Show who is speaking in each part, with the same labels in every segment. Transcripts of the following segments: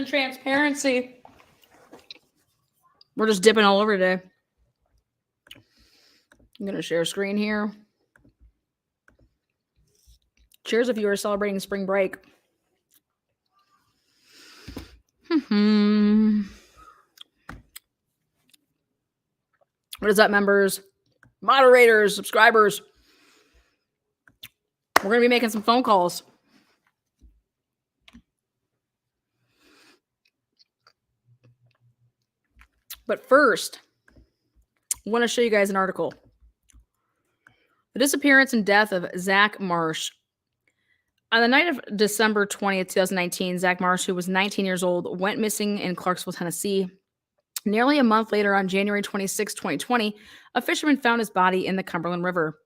Speaker 1: and transparency. We're just dipping all over today. I'm going to share a screen here. Cheers if you are celebrating spring break. What is up, members, moderators, subscribers? We're going to be making some phone calls. But first, I want to show you guys an article. The disappearance and death of Zach Marsh. On the night of December 20th, 2019, Zach Marsh, who was 19 years old, went missing in Clarksville, Tennessee. Nearly a month later, on January 26, 2020, a fisherman found his body in the Cumberland River.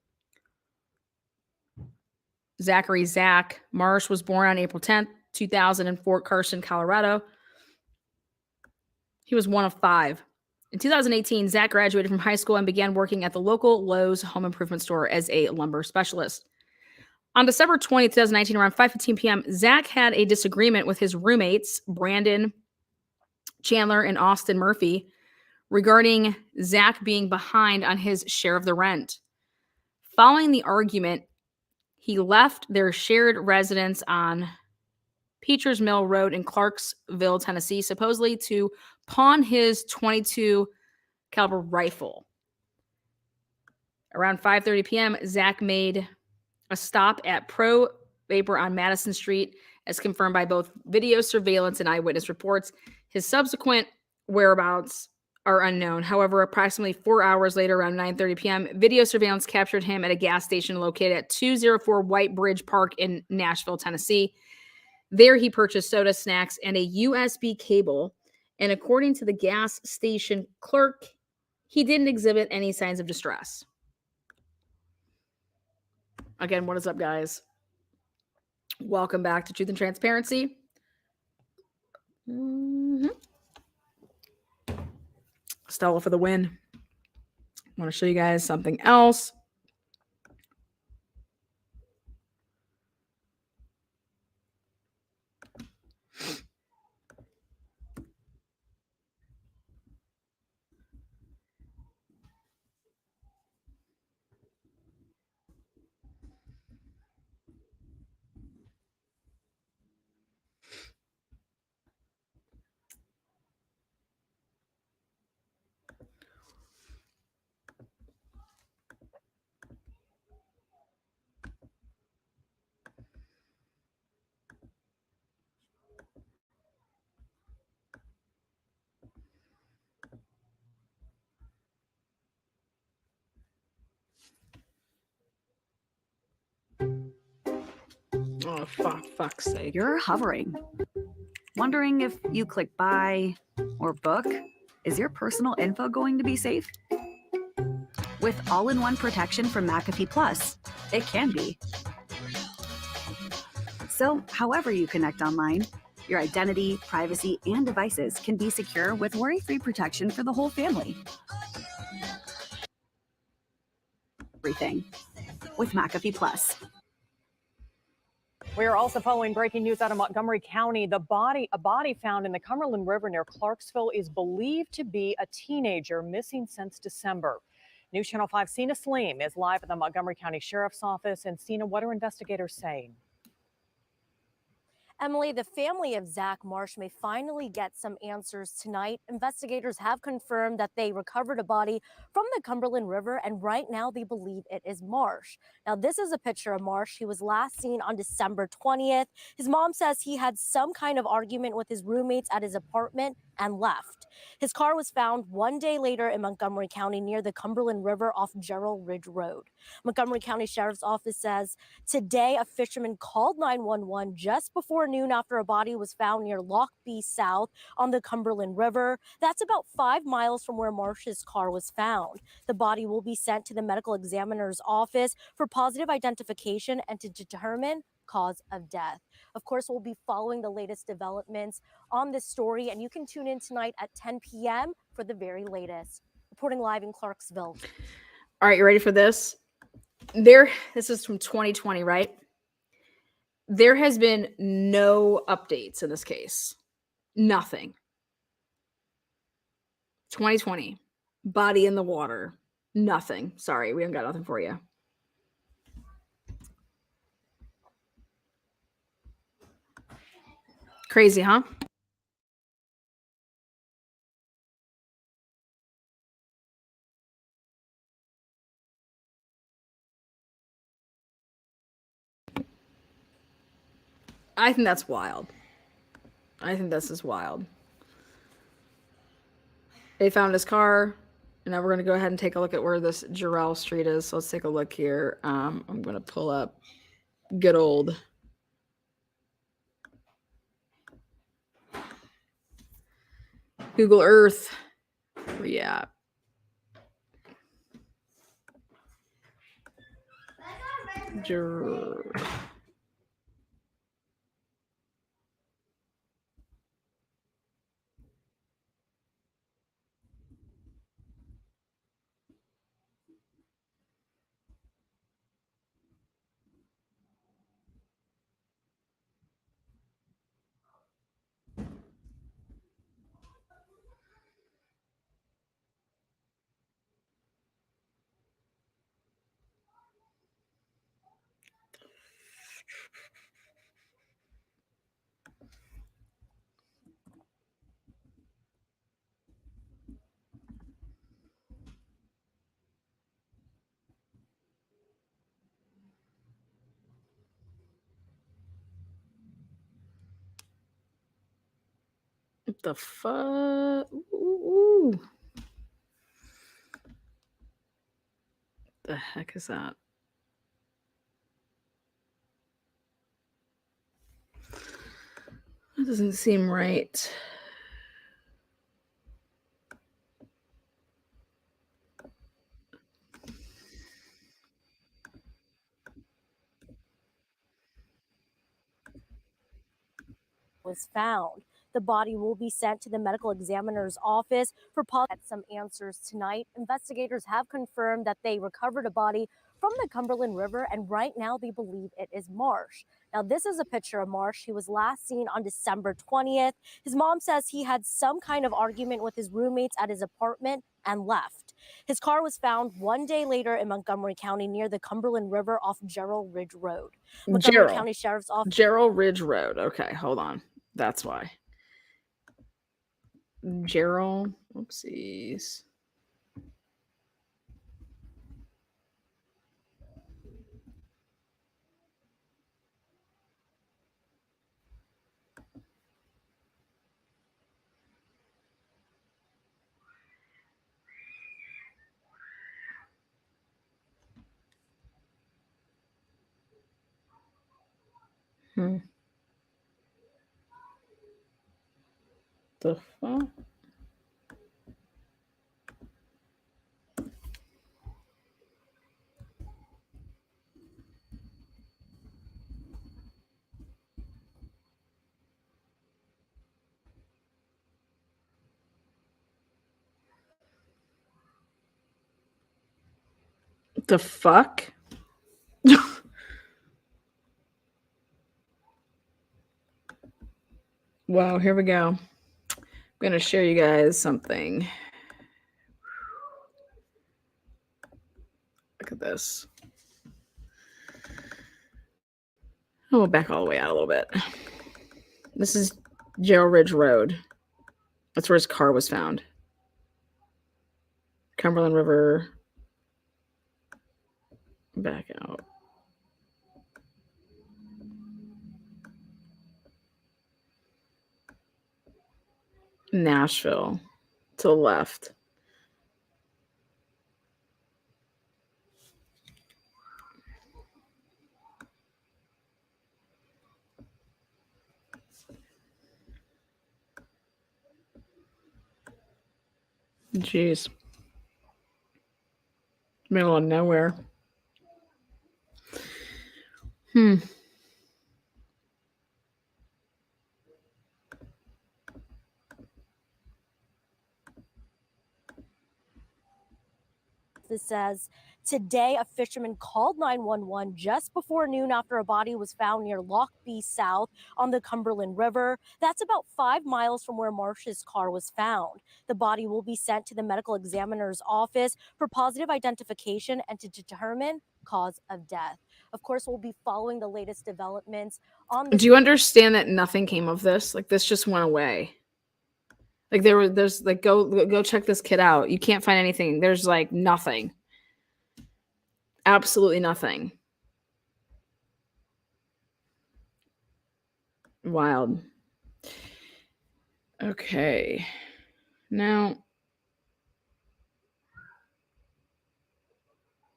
Speaker 1: Zachary Zach Marsh was born on April 10th, 2000 in Fort Carson, Colorado. He was one of 5. In 2018, Zach graduated from high school and began working at the local Lowe's home improvement store as a lumber specialist. On December 20, 2019, around 5:15 p.m., Zach had a disagreement with his roommates, Brandon Chandler and Austin Murphy, regarding Zach being behind on his share of the rent. Following the argument, he left their shared residence on Peters Mill Road in Clarksville, Tennessee, supposedly to pawn his .22 caliber rifle. Around 5:30 p.m., Zach made a stop at Pro Vapor on Madison Street, as confirmed by both video surveillance and eyewitness reports. His subsequent whereabouts are unknown. However, approximately 4 hours later, around 9:30 p.m., video surveillance captured him at a gas station located at 204 White Bridge Park in Nashville, Tennessee. There, he purchased soda, snacks, and a USB cable. And according to the gas station clerk, he didn't exhibit any signs of distress. Again, what is up, guys? Welcome back to Truth and Transparency. Stella for the win. I want to show you guys something else. Oh, fuck's sake.
Speaker 2: You're hovering. Wondering if you click buy or book, is your personal info going to be safe? With all-in-one protection from McAfee Plus, it can be. So, however you connect online, your identity, privacy, and devices can be secure with worry-free protection for the whole family. Everything with McAfee Plus.
Speaker 3: We are also following breaking news out of Montgomery County. A body found in the Cumberland River near Clarksville is believed to be a teenager missing since December. News Channel 5's Sina Saleem is live at the Montgomery County Sheriff's Office. And Sina, what are investigators saying?
Speaker 4: Emily, the family of Zach Marsh may finally get some answers tonight. Investigators have confirmed that they recovered a body from the Cumberland River, and right now they believe it is Marsh. Now, this is a picture of Marsh. He was last seen on December 20th. His mom says he had some kind of argument with his roommates at his apartment and left. His car was found one day later in Montgomery County near the Cumberland River off Gerald Ridge Road. Montgomery County Sheriff's Office says today a fisherman called 911 just before noon after a body was found near Loch B South on the Cumberland River. That's about 5 miles from where Marsh's car was found. The body will be sent to the medical examiner's office for positive identification and to determine cause of death. Of course, we'll be following the latest developments on this story, and you can tune in tonight at 10 p.m. for the very latest. Reporting live in Clarksville.
Speaker 1: All right, you ready for this? This is from 2020, right? There has been no updates in this case. Nothing. 2020. Body in the water. Nothing. Sorry, we haven't got nothing for you. Crazy, huh? I think that's wild. I think this is wild. They found his car. And now we're going to go ahead and take a look at where this Jarrell Street is. So let's take a look here. I'm going to pull up good old Google Earth. Yeah. What the fuck? Ooh. The heck is that? That doesn't seem right.
Speaker 4: Was found. The body will be sent to the medical examiner's office for some answers tonight. Investigators have confirmed that they recovered a body from the Cumberland River, and right now they believe it is Marsh. Now, this is a picture of Marsh. He was last seen on December 20th. His mom says he had some kind of argument with his roommates at his apartment and left. His car was found one day later in Montgomery County near the Cumberland River off Gerald Ridge Road. Montgomery County Sheriff's Office.
Speaker 1: Gerald Ridge Road. Okay, hold on. That's why. Gerald. Oopsies. The fuck? The fuck? Wow, here we go. I'm going to show you guys something. Look at this. I'll back all the way out a little bit. This is Gerald Ridge Road. That's where his car was found. Cumberland River. Back out. Nashville. To the left. Jeez. Middle of nowhere.
Speaker 4: This says, today a fisherman called 911 just before noon after a body was found near Loch B South on the Cumberland River. That's about 5 miles from where Marsh's car was found. The body will be sent to the medical examiner's office for positive identification and to determine cause of death. Of course, we'll be following the latest developments on this.
Speaker 1: Do you understand that nothing came of this? Like, this just went away. Like, there's like, go check this kid out. You can't find anything. There's like nothing. Absolutely nothing. Wild. Okay. Now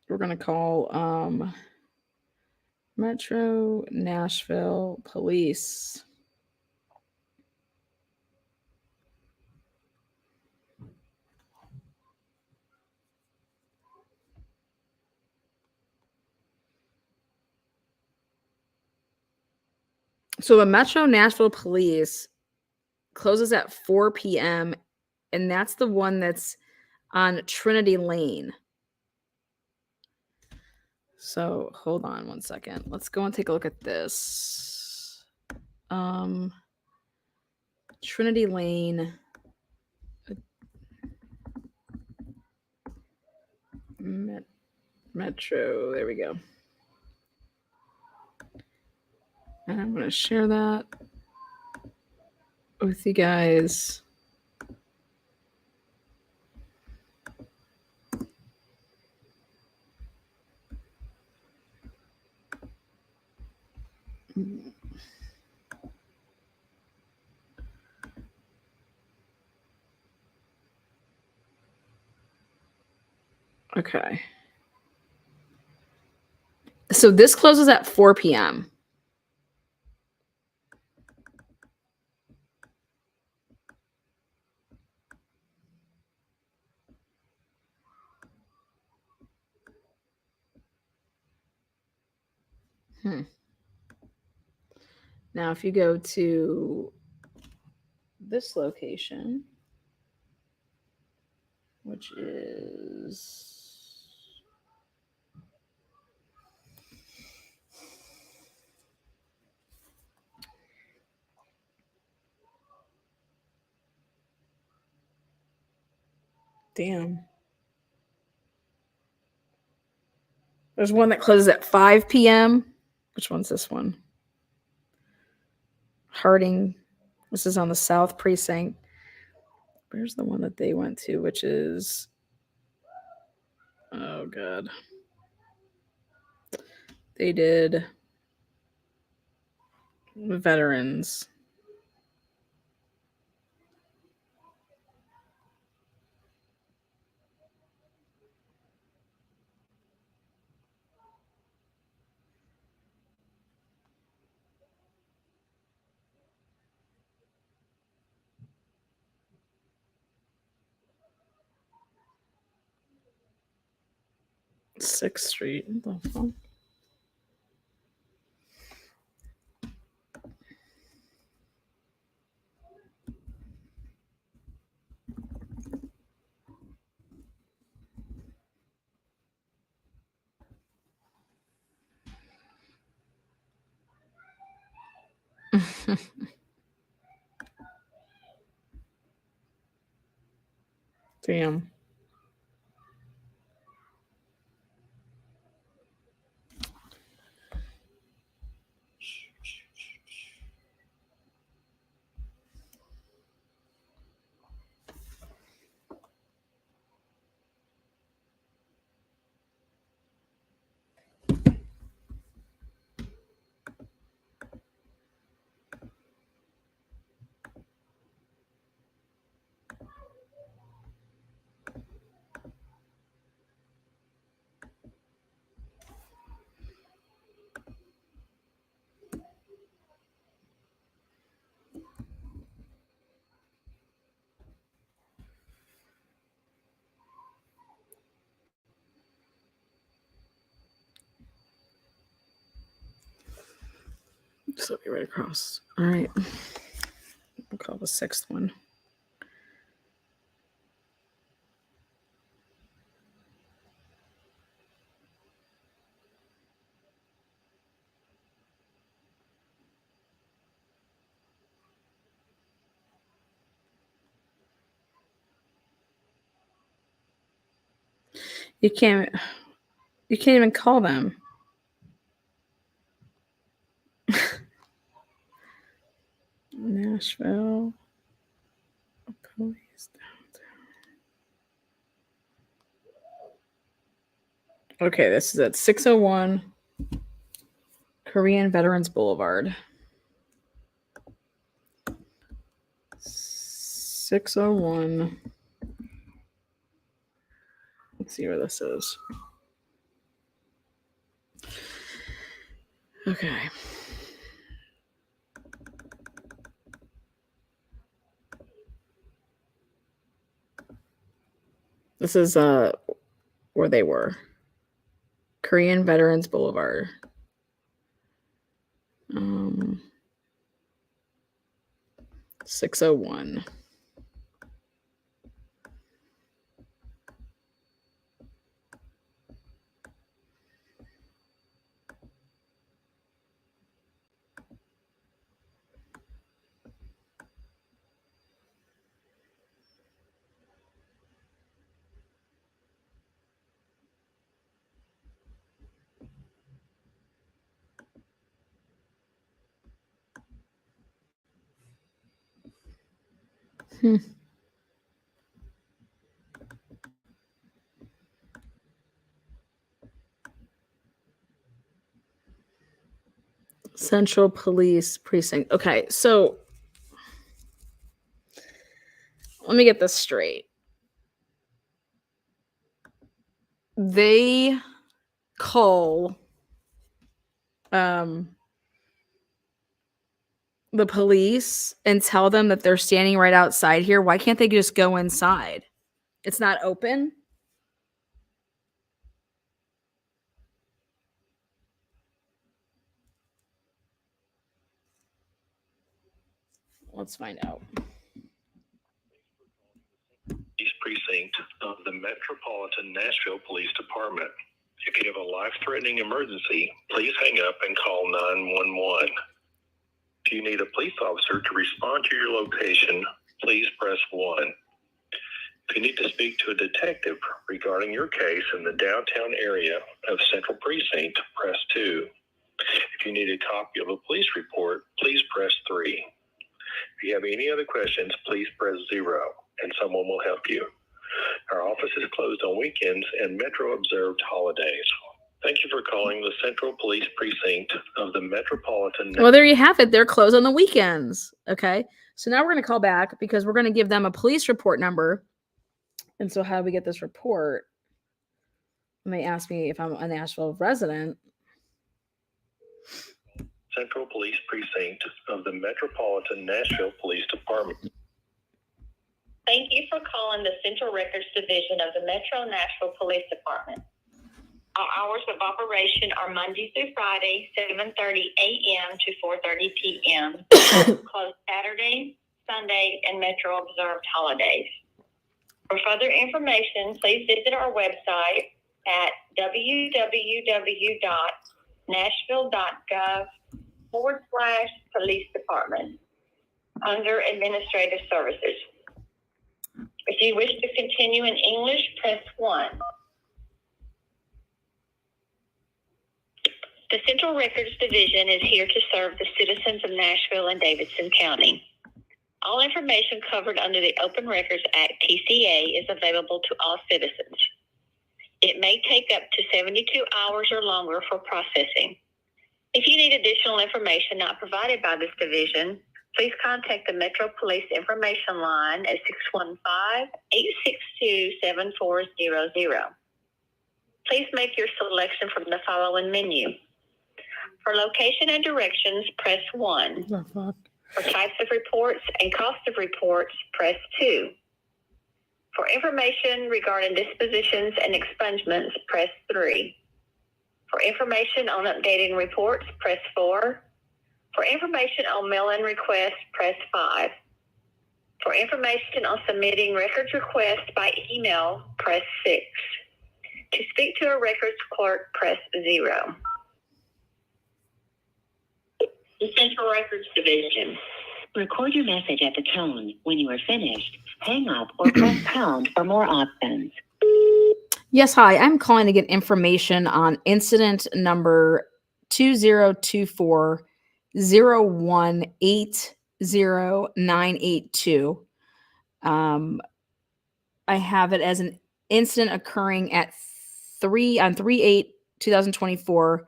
Speaker 1: we're gonna call Metro Nashville Police. So the Metro Nashville Police closes at 4 p.m. and that's the one that's on Trinity Lane. So hold on one second. Let's go and take a look at this. Trinity Lane. Metro. There we go. And I'm going to share that with you guys. Okay. So this closes at 4 p.m. Now, if you go to this location, which is damn. There's one that closes at 5 p.m. Which one's this one? Harding. This is on the South Precinct. Where's the one that they went to, which is, oh God. They did veterans. Sixth Street. What the fuck? Damn. So be right across. All right. We'll call the sixth one. You can't even call them. Nashville police downtown. Okay, this is at 601 Korean Veterans Boulevard. 601. Let's see where this is. Okay. This is where they were. Korean Veterans Boulevard. 601. Central Police Precinct. Okay, so let me get this straight. They call the police and tell them that they're standing right outside here. Why can't they just go inside? It's not open. Let's find out.
Speaker 5: East Precinct of the Metropolitan Nashville Police Department. If you have a life-threatening emergency, please hang up and call 911. If you need a police officer to respond to your location, please press 1. If you need to speak to a detective regarding your case in the downtown area of Central Precinct, press 2. If you need a copy of a police report, please press 3. If you have any other questions, please press 0, and someone will help you. Our office is closed on weekends and Metro observed holidays. Thank you for calling the Central Police Precinct of the Metropolitan.
Speaker 1: Well, there you have it. They're closed on the weekends. Okay. So now we're going to call back because we're going to give them a police report number. And so how do we get this report? They may ask me if I'm a Nashville resident.
Speaker 5: Central Police Precinct of the Metropolitan Nashville Police Department.
Speaker 6: Thank you for calling the Central Records Division of the Metro Nashville Police Department. Our hours of operation are Monday through Friday, 7:30 a.m. to 4:30 p.m. Closed Saturday, Sunday, and Metro observed holidays. For further information, please visit our website at www.nashville.gov/police department under Administrative Services. If you wish to continue in English, press 1. The Central Records Division is here to serve the citizens of Nashville and Davidson County. All information covered under the Open Records Act TCA is available to all citizens. It may take up to 72 hours or longer for processing. If you need additional information not provided by this division, please contact the Metro Police Information Line at 615-862-7400. Please make your selection from the following menu. For location and directions, press 1. For types of reports and cost of reports, press 2. For information regarding dispositions and expungements, press 3. For information on updating reports, press 4. For information on mail-in requests, press 5. For information on submitting records requests by email, press 6. To speak to a records clerk, press 0. The Central Records Division.
Speaker 7: Record your message at the tone. When you are finished, hang up or press pound for more options.
Speaker 1: Yes, hi. I'm calling to get information on incident number 2024-0180-982. I have it as an incident occurring at 3/8/2024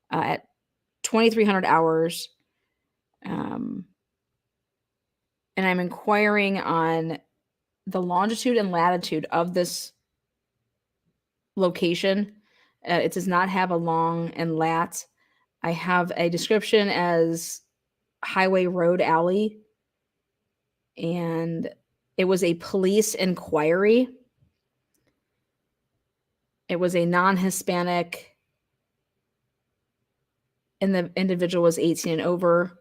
Speaker 1: at 2300 hours. And I'm inquiring on the longitude and latitude of this location. It does not have a long and lat. I have a description as highway, road, alley, and it was a police inquiry. It was a non-Hispanic, and the individual was 18 and over.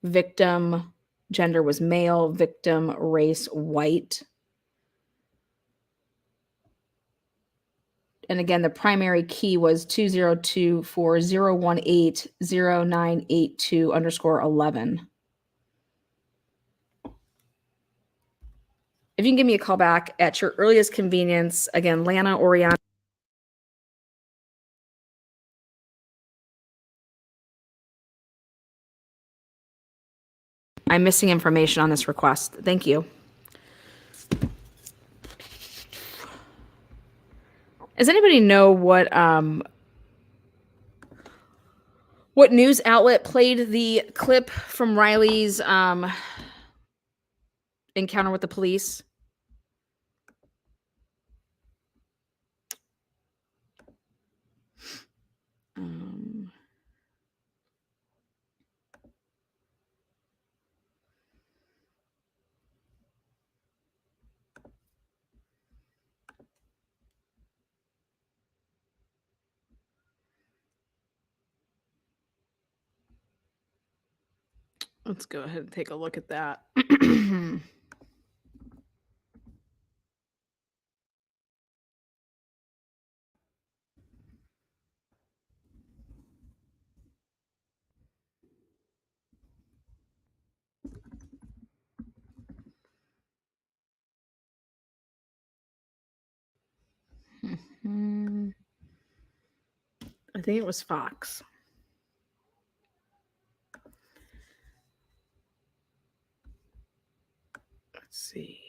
Speaker 1: Victim gender was male. Victim race white. And again, the primary key was 2024-018-0982_11. If you can give me a call back at your earliest convenience, again, Lana Oriana. I'm missing information on this request. Thank you. Does anybody know what news outlet played the clip from Riley's encounter with the police? Let's go ahead and take a look at that. I think it was Fox. Let's see.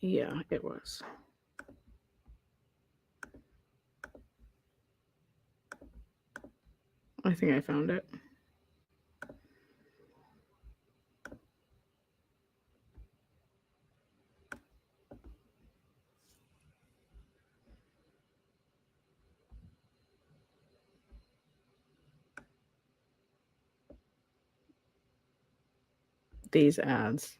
Speaker 1: Yeah, it was. I think I found it. These ads.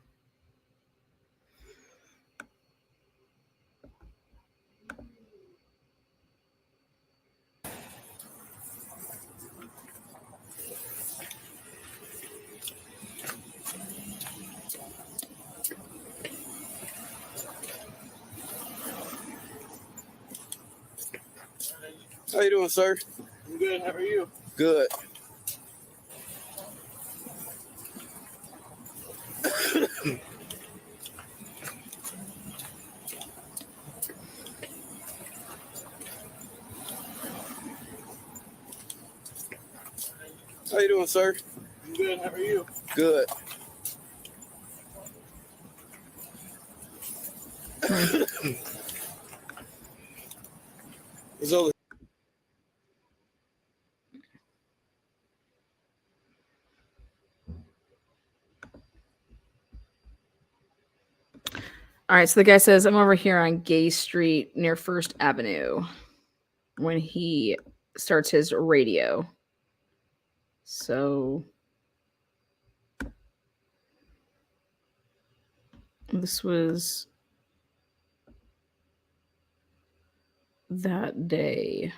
Speaker 8: How you doing, sir? I'm good. How are you? Good. How you doing, sir? I'm good. How are you? Good. It's over.
Speaker 1: All right, so the guy says, I'm over here on Gay Street near First Avenue when he starts his radio. So this was that day.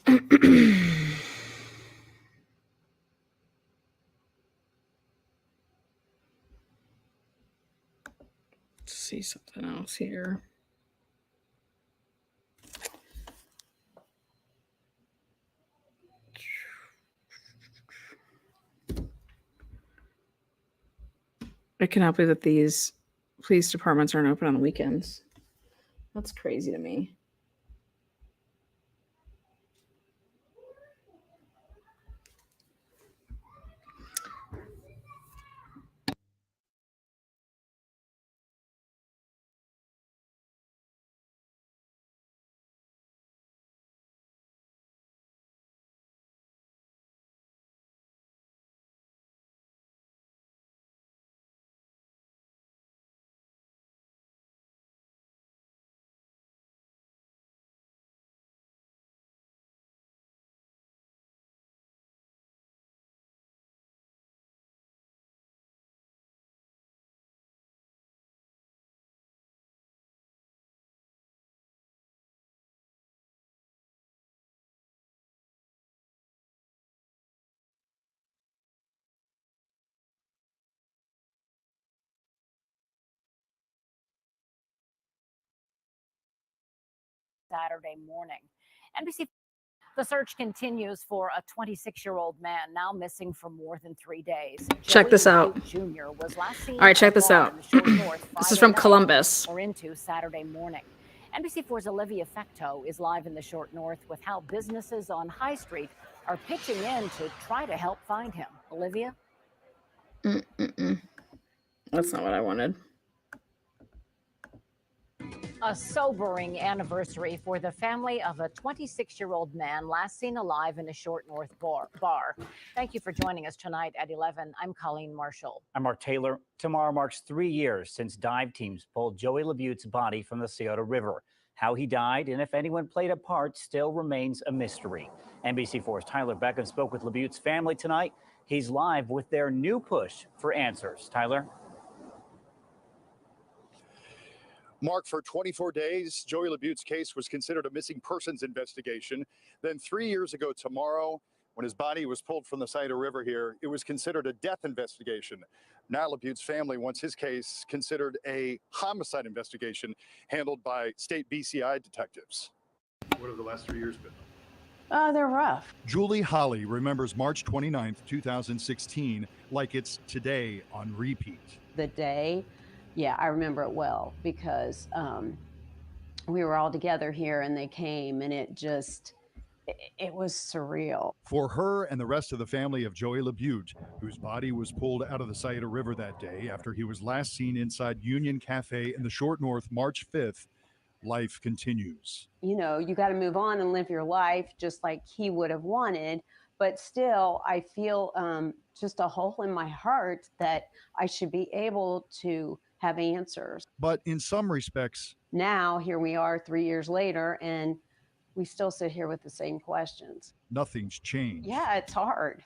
Speaker 1: Let's see something else here. I cannot believe that these police departments aren't open on the weekends. That's crazy to me.
Speaker 9: Saturday morning. NBC. The search continues for a 26-year-old man now missing for more than 3 days.
Speaker 1: Check this out.
Speaker 9: Jr. was last seen
Speaker 1: All right, check
Speaker 9: at a
Speaker 1: this
Speaker 9: bar
Speaker 1: out.
Speaker 9: in the Short North
Speaker 1: This is
Speaker 9: Friday
Speaker 1: from
Speaker 9: night
Speaker 1: Columbus.
Speaker 9: or into Saturday morning. NBC4's Olivia Fecto is live in the Short North with how businesses on High Street are pitching in to try to help find him. Olivia?
Speaker 1: That's not what I wanted.
Speaker 9: A sobering anniversary for the family of a 26-year-old man last seen alive in a Short North bar. Thank you for joining us tonight at 11. I'm Colleen Marshall.
Speaker 10: I'm Mark Taylor. Tomorrow marks 3 years since dive teams pulled Joey LaBute's body from the Scioto River. How he died and if anyone played a part still remains a mystery. NBC4's Tyler Beckham spoke with LaBute's family tonight. He's live with their new push for answers. Tyler?
Speaker 11: Mark, for 24 days, Joey LaBute's case was considered a missing persons investigation. Then 3 years ago tomorrow, when his body was pulled from the Scioto River here, it was considered a death investigation. Now LaBute's family wants his case considered a homicide investigation handled by state BCI detectives. What have the last 3 years been?
Speaker 12: They're rough.
Speaker 11: Julie Holly remembers March 29th, 2016, like it's today on repeat.
Speaker 12: The day, yeah, I remember it well because we were all together here and they came and it was surreal.
Speaker 11: For her and the rest of the family of Joey LaBute, whose body was pulled out of the Scioto River that day after he was last seen inside Union Cafe in the Short North March 5th, life continues.
Speaker 12: You know, you got to move on and live your life just like he would have wanted. But still, I feel just a hole in my heart that I should be able to have answers.
Speaker 11: But in some respects,
Speaker 12: now here we are 3 years later and we still sit here with the same questions.
Speaker 11: nothing's changed.
Speaker 12: Yeah, it's hard.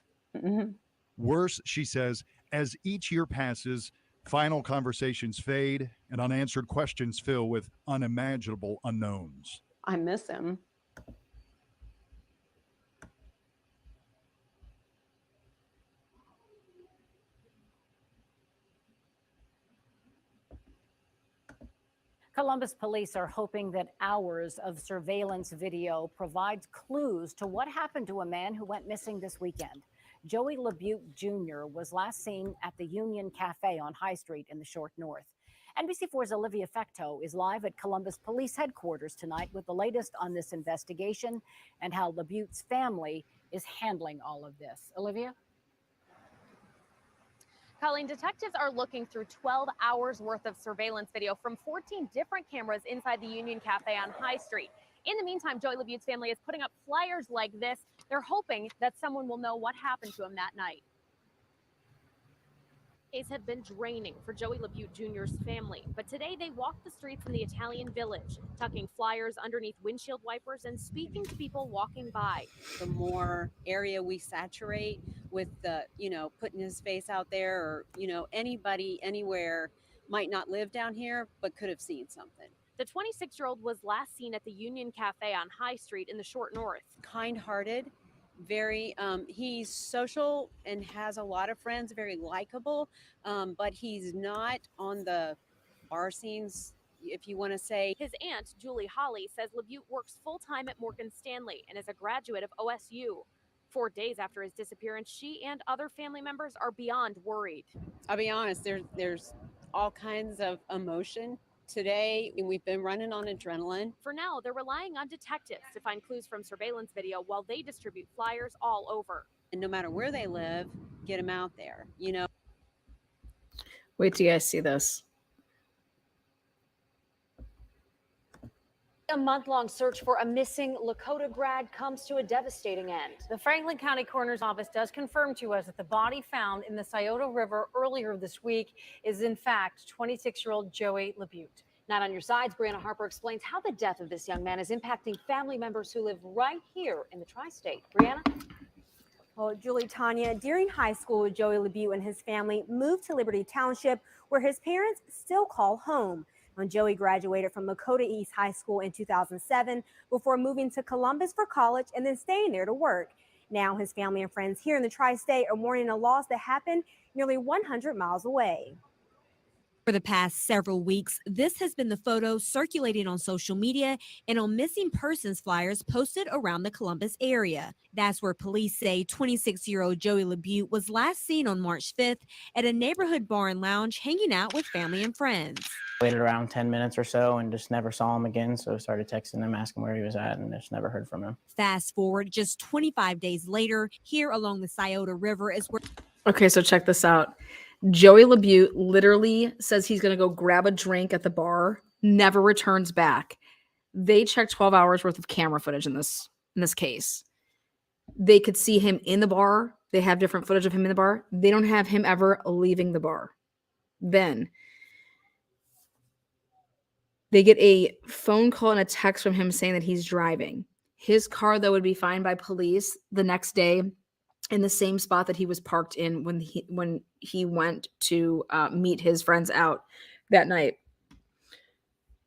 Speaker 11: Worse, she says, as each year passes, final conversations fade and unanswered questions fill with unimaginable unknowns.
Speaker 12: I miss him.
Speaker 9: Columbus police are hoping that hours of surveillance video provides clues to what happened to a man who went missing this weekend. Joey LaBute Jr. was last seen at the Union Cafe on High Street in the Short North. NBC4's Olivia Fecto is live at Columbus Police Headquarters tonight with the latest on this investigation and how LaBute's family is handling all of this. Olivia?
Speaker 13: Colleen, detectives are looking through 12 hours worth of surveillance video from 14 different cameras inside the Union Cafe on High Street. In the meantime, Joey LaBute's family is putting up flyers like this. They're hoping that someone will know what happened to him that night. Days have been draining for Joey LaBute Jr.'s family, but today they walked the streets in the Italian Village, tucking flyers underneath windshield wipers and speaking to people walking by.
Speaker 14: The more area we saturate with the, putting his face out there, or, anybody anywhere might not live down here, but could have seen something.
Speaker 13: The 26-year-old was last seen at the Union Cafe on High Street in the Short North.
Speaker 14: Kind-hearted, very, he's social and has a lot of friends, very likable, but he's not on the bar scenes, if you want to say.
Speaker 13: His aunt, Julie Holly, says LaBute works full-time at Morgan Stanley and is a graduate of OSU. 4 days after his disappearance, she and other family members are beyond worried.
Speaker 14: I'll be honest, there's all kinds of emotion. Today, we've been running on adrenaline.
Speaker 13: For now, they're relying on detectives to find clues from surveillance video while they distribute flyers all over.
Speaker 14: And no matter where they live, get them out there, you know.
Speaker 1: Wait till you guys see this.
Speaker 3: A month-long search for a missing Lakota grad comes to a devastating end. The Franklin County Coroner's Office does confirm to us that the body found in the Scioto River earlier this week is in fact 26-year-old Joey LaBute. Not on your sides, Brianna Harper explains how the death of this young man is impacting family members who live right here in the tri-state. Brianna?
Speaker 15: Well, Julie, Tanya, during high school, Joey LaBute and his family moved to Liberty Township, where his parents still call home. When Joey graduated from Lakota East High School in 2007 before moving to Columbus for college and then staying there to work. Now his family and friends here in the tri-state are mourning a loss that happened nearly 100 miles away.
Speaker 16: For the past several weeks, this has been the photo circulating on social media and on missing persons flyers posted around the Columbus area. That's where police say 26-year-old Joey LaBute was last seen on March 5th at a neighborhood bar and lounge hanging out with family and friends.
Speaker 17: Waited around 10 minutes or so and just never saw him again. So I started texting him, asking where he was at, and just never heard from him.
Speaker 16: Fast forward just 25 days later, here along the Scioto River is where...
Speaker 1: Okay, so check this out. Joey LaBute literally says he's going to go grab a drink at the bar, never returns back. They checked 12 hours worth of camera footage in this case. They could see him in the bar. They have different footage of him in the bar. They don't have him ever leaving the bar. Then they get a phone call and a text from him saying that he's driving. His car, though, would be found by police the next day in the same spot that he was parked in when he went to meet his friends out that night.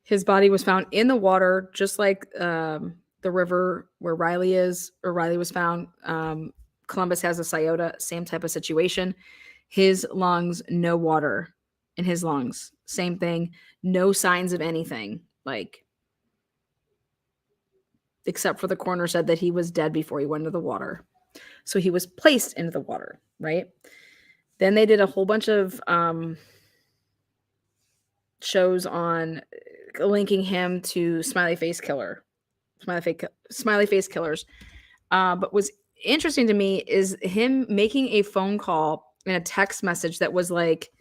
Speaker 1: His body was found in the water, just like the river where Riley is, or Riley was found. Columbus has a Scioto, same type of situation. His lungs, no water in his lungs. Same thing. No signs of anything, like, except for the coroner said that he was dead before he went into the water. So he was placed into the water, right? Then they did a whole bunch of shows on linking him to smiley face killers. But what's interesting to me is him making a phone call and a text message that was like,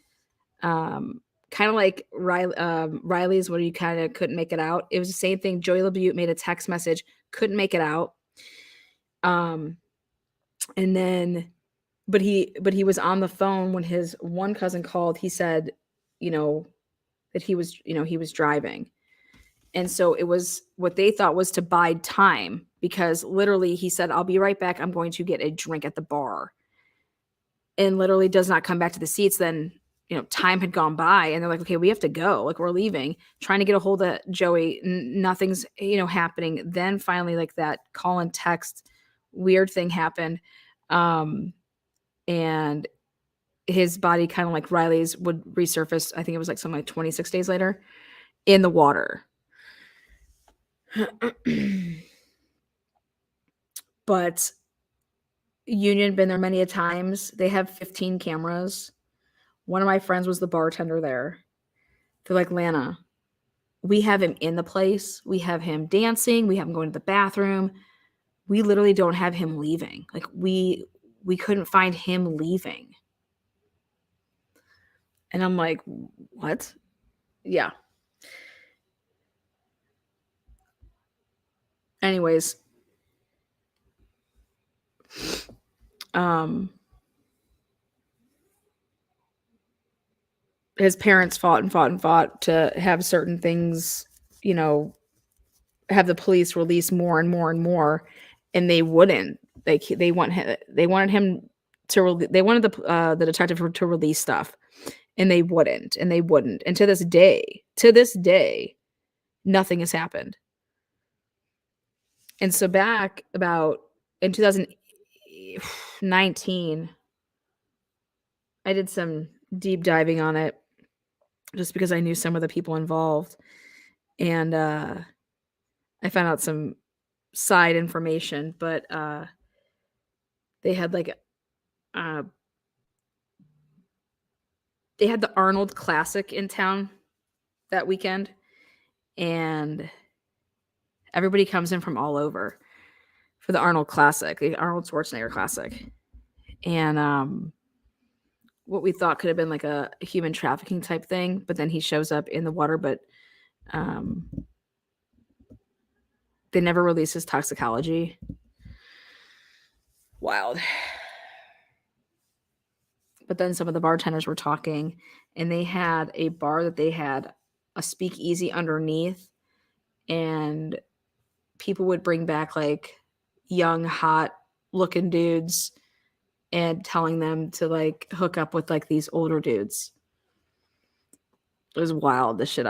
Speaker 1: kind of like Riley's, where you kind of couldn't make it out. It was the same thing. Joey LaBute made a text message, couldn't make it out. And then, but he was on the phone when his one cousin called. He said, that he was driving. And so it was what they thought was to bide time, because literally he said, I'll be right back. I'm going to get a drink at the bar. And literally does not come back to the seats. Then, time had gone by and they're like, okay, we have to go. Like, we're leaving, trying to get a hold of Joey. Nothing's, happening. Then finally, like, that call and text weird thing happened. And his body, kind of like Riley's, would resurface. I think it was like something like 26 days later in the water. But Union been there many a times. They have 15 cameras. One of my friends was the bartender there. They're like, Lana, we have him in the place. We have him dancing. We have him going to the bathroom. We literally don't have him leaving. Like, we couldn't find him leaving. And I'm like, what? Yeah. Anyways, his parents fought to have certain things, have the police release more and more and more, and they wouldn't. They wanted the detective to release stuff, and they wouldn't. And to this day, Nothing has happened. And so back about in 2019, I did some deep diving on it just because I knew some of the people involved. And I found out some side information, but they had like they had the Arnold Classic in town that weekend, and everybody comes in from all over for the Arnold Classic, the Arnold Schwarzenegger Classic. And what we thought could have been like a human trafficking type thing, but then he shows up in the water, but they never released his toxicology. Wild. But then some of the bartenders were talking, and they had a bar that they had a speakeasy underneath, and people would bring back like young, hot looking dudes and telling them to like hook up with like these older dudes. It was wild, the shit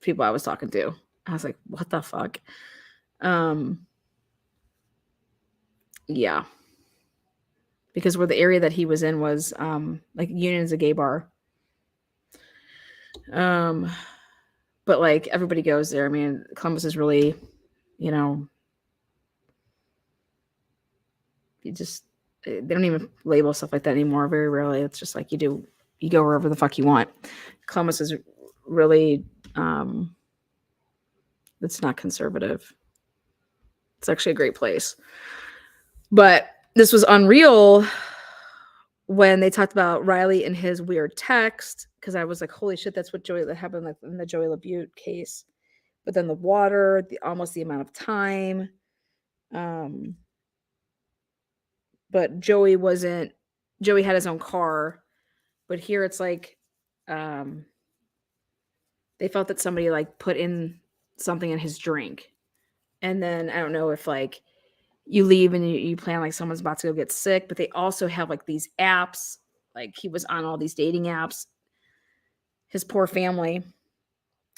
Speaker 1: people I was talking to. I was like, what the fuck? Yeah. Because where the area that he was in was like Union's a gay bar. But like everybody goes there. I mean, Columbus is really, you know, they don't even label stuff like that anymore. Very rarely. It's just like you go wherever the fuck you want. Columbus is really it's not conservative. It's actually a great place. But this was unreal when they talked about Riley and his weird text, because I was like, holy shit, that's what that happened like in the Joey LaBute case. But then the water, almost the amount of time. But Joey had his own car, but here it's like they felt that somebody like put in something in his drink. And then I don't know if like you leave and you plan like someone's about to go get sick, but they also have like these apps, like he was on all these dating apps, his poor family.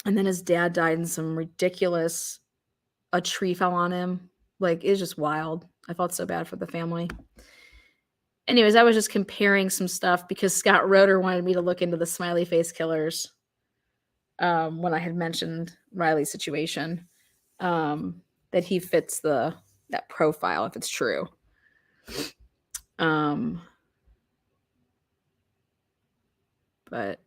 Speaker 1: And then his dad died in some ridiculous, a tree fell on him. Like, it's just wild. I felt so bad for the family. Anyways, I was just comparing some stuff because Scott Roeder wanted me to look into the smiley face killers when I had mentioned Riley's situation, that he fits that profile if it's true. But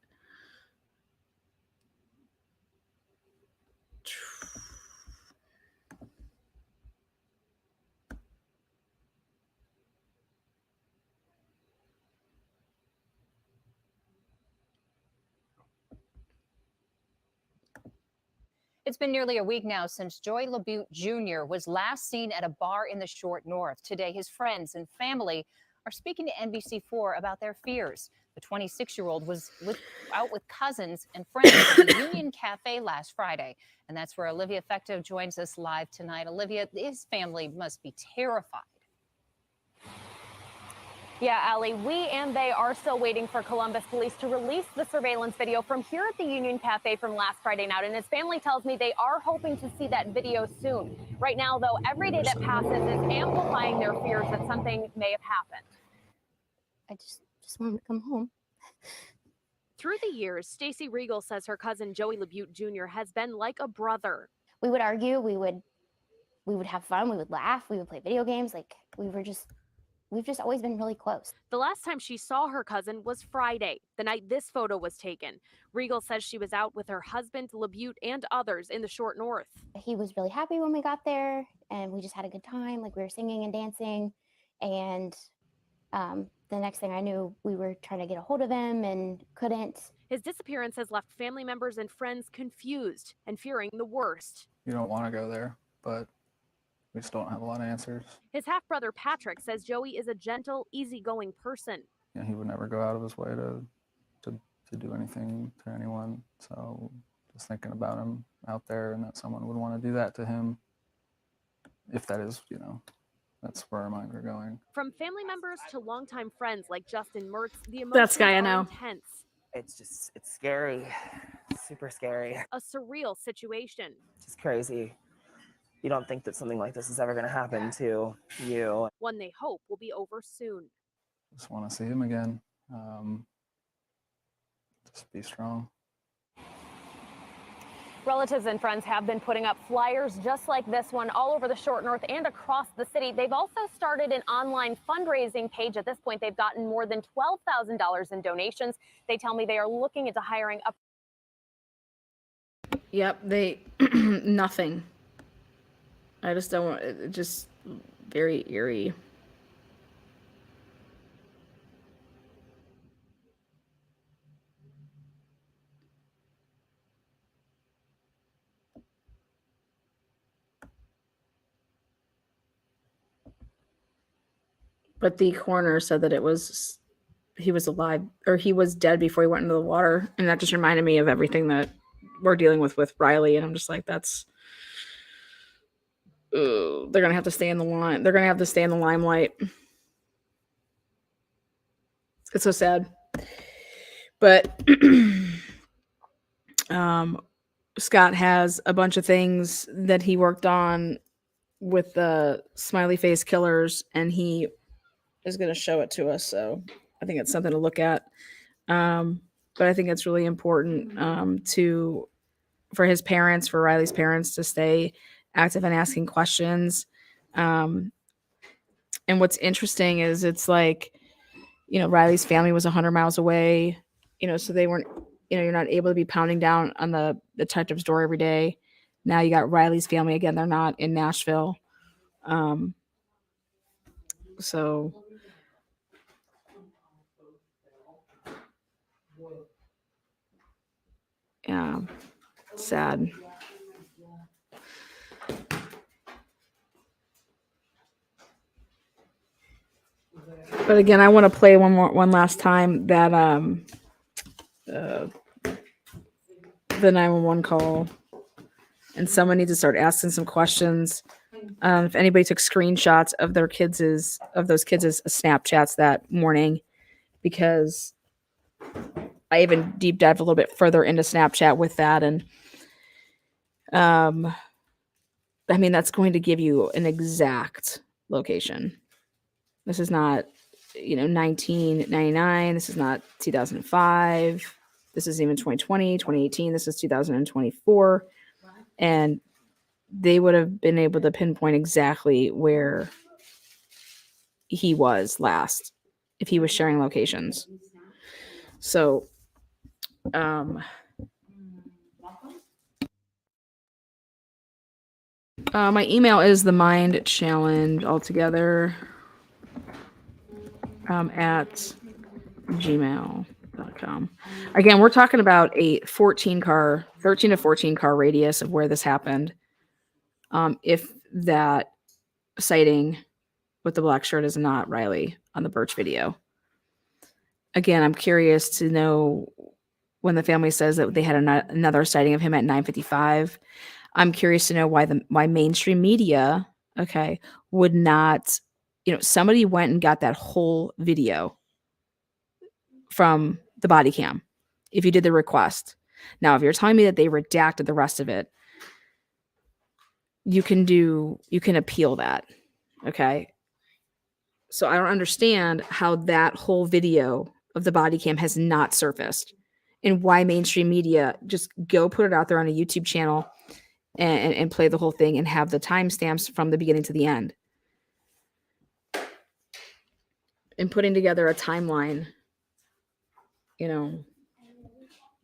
Speaker 18: It's been nearly a week now since Joey LaBute Jr. was last seen at a bar in the Short North. Today, his friends and family are speaking to NBC4 about their fears. The 26-year-old was out with cousins and friends at the Union Cafe last Friday. And that's where Olivia Fecto joins us live tonight. Olivia, his family must be terrified.
Speaker 13: Yeah, Allie, we and they are still waiting for Columbus police to release the surveillance video from here at the Union Cafe from last Friday night. And his family tells me they are hoping to see that video soon. Right now, though, every day that passes is amplifying their fears that something may have happened.
Speaker 4: I just want him to come home.
Speaker 13: Through the years, Stacy Regal says her cousin Joey LaBute Jr. has been like a brother.
Speaker 4: We would argue, we would have fun, we would laugh, we would play video games. Like we've just always been really close.
Speaker 13: The last time she saw her cousin was Friday, the night this photo was taken. Regal says she was out with her husband, LaBute, and others in the Short North.
Speaker 4: He was really happy when we got there, and we just had a good time. Like, we were singing and dancing, and the next thing I knew, we were trying to get a hold of him and couldn't.
Speaker 13: His disappearance has left family members and friends confused and fearing the worst.
Speaker 19: You don't want to go there, but we just don't have a lot of answers.
Speaker 13: His half-brother Patrick says Joey is a gentle, easygoing person.
Speaker 19: Yeah, he would never go out of his way to do anything to anyone. So just thinking about him out there and that someone would want to do that to him, if that is, that's where our minds are going.
Speaker 13: From family members to longtime friends like Justin Mertz, the emotions
Speaker 1: That's guy I
Speaker 13: are
Speaker 1: know.
Speaker 13: intense.
Speaker 20: It's scary. super scary.
Speaker 13: A surreal situation.
Speaker 20: It's crazy. You don't think that something like this is ever going to happen to you.
Speaker 13: One they hope will be over soon.
Speaker 19: Just want to see him again. Just be strong.
Speaker 13: Relatives and friends have been putting up flyers just like this one all over the short north and across the city. They've also started an online fundraising page. At this point, they've gotten more than $12,000 in donations. They tell me they are looking into hiring up.
Speaker 1: Yep, they nothing. I just don't want it. Just very eerie. But the coroner said that he was alive, or he was dead before he went into the water, and that just reminded me of everything that we're dealing with Riley. And I'm just like, that's. They're gonna have to stay in the line. They're gonna have to stay in the limelight. It's so sad. But Scott has a bunch of things that he worked on with the smiley face killers, and he is going to show it to us. So I think it's something to look at. But I think it's really important for his parents, for Riley's parents, to stay active and asking questions. And what's interesting is it's like, Riley's family was 100 miles away, so they weren't, you're not able to be pounding down on the detective's door every day. Now you got Riley's family again. They're not in Nashville. So yeah, sad. But again, I want to play one last time that the 911 call, and someone needs to start asking some questions. If anybody took screenshots of those kids' Snapchats that morning, because I even deep dived a little bit further into Snapchat with that, and that's going to give you an exact location. This is not 1999. This is not 2005. This is even 2020, 2018. This is 2024. And they would have been able to pinpoint exactly where he was last if he was sharing locations. So, my email is the Mind Challenge altogether at gmail.com. Again, we're talking about a 13 to 14 car radius of where this happened. If that sighting with the black shirt is not Riley on the Birch video. Again, I'm curious to know when the family says that they had another sighting of him at 9:55. I'm curious to know why mainstream media, would not, somebody went and got that whole video from the body cam if you did the request. Now, if you're telling me that they redacted the rest of it, you can appeal that. Okay. So I don't understand how that whole video of the body cam has not surfaced, and why mainstream media just go put it out there on a YouTube channel and play the whole thing and have the timestamps from the beginning to the end. And putting together a timeline,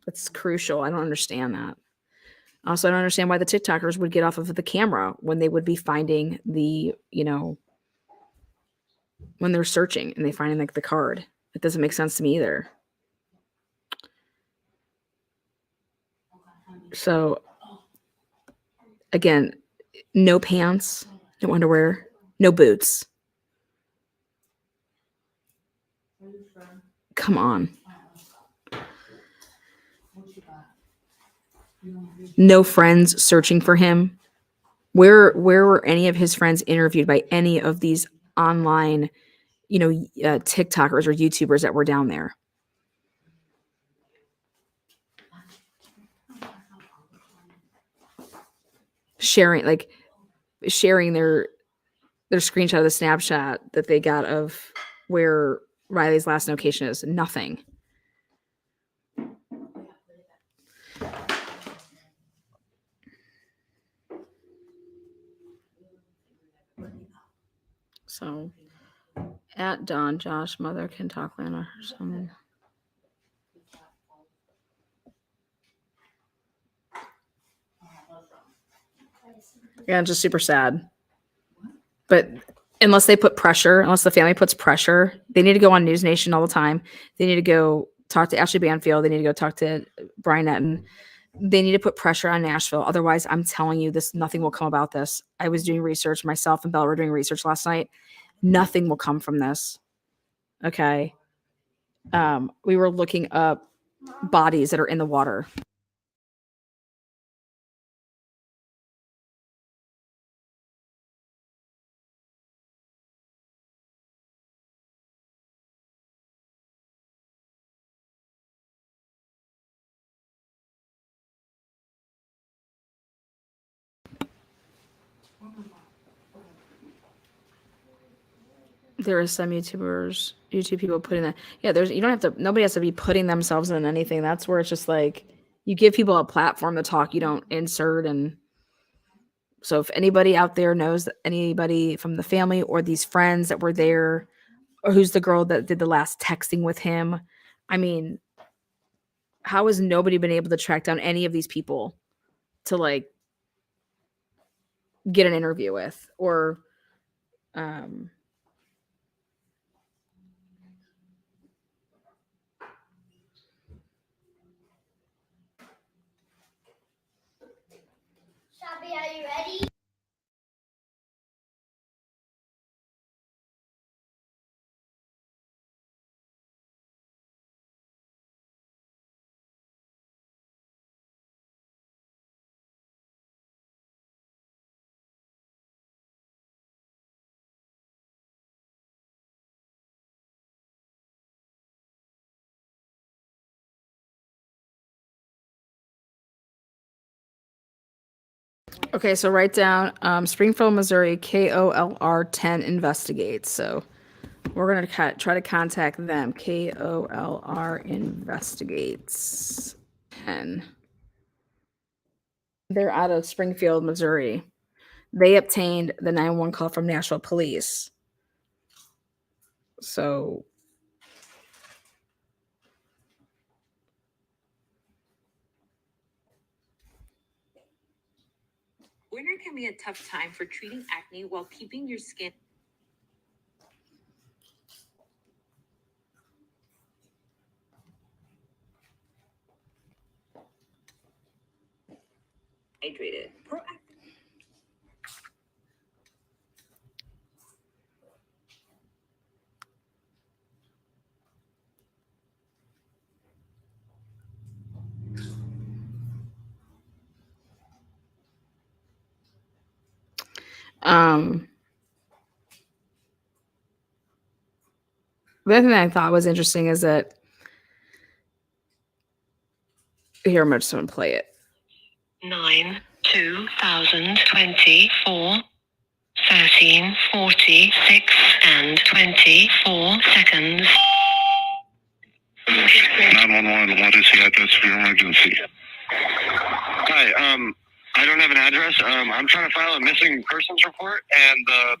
Speaker 1: that's crucial. I don't understand that. Also, I don't understand why the TikTokers would get off of the camera when they would be finding the, when they're searching and they find like the card. It doesn't make sense to me either. So again, no pants, no underwear, no boots. Come on. No friends searching for him. Where were any of his friends interviewed by any of these online, TikTokers or YouTubers that were down there? sharing their screenshot of the snapshot that they got of where Riley's last location is. Nothing. So at Dawn, Josh, mother can talk Lana or something. Yeah, it's just super sad. But unless they put pressure, unless the family puts pressure, they need to go on News Nation all the time. They need to go talk to Ashley Banfield. They need to go talk to Brian Etten. They need to put pressure on Nashville. Otherwise, I'm telling you, nothing will come about this. I was doing research. Myself and Bella were doing research last night. Nothing will come from this. Okay. We were looking up bodies that are in the water. There are some YouTube people putting that. Yeah, nobody has to be putting themselves in anything. That's where it's just like you give people a platform to talk. You don't insert. And so if anybody out there knows anybody from the family or these friends that were there, or who's the girl that did the last texting with him, I mean, how has nobody been able to track down any of these people to like get an interview with or
Speaker 21: Shabby, are you ready?
Speaker 1: Okay, so write down Springfield, Missouri, KOLR 10 investigates. So we're going to try to contact them. KOLR investigates 10. They're out of Springfield, Missouri. They obtained the 911 call from Nashville Police. So
Speaker 22: winter can be a tough time for treating acne while keeping your skin hydrated.
Speaker 1: the other thing I thought was interesting is that here, I'm just going to play it.
Speaker 21: 9/2024, 13:46 and 24 seconds.
Speaker 5: 911, what is the address for your emergency? Hi, I don't have an address. I'm trying to file a missing persons report, and the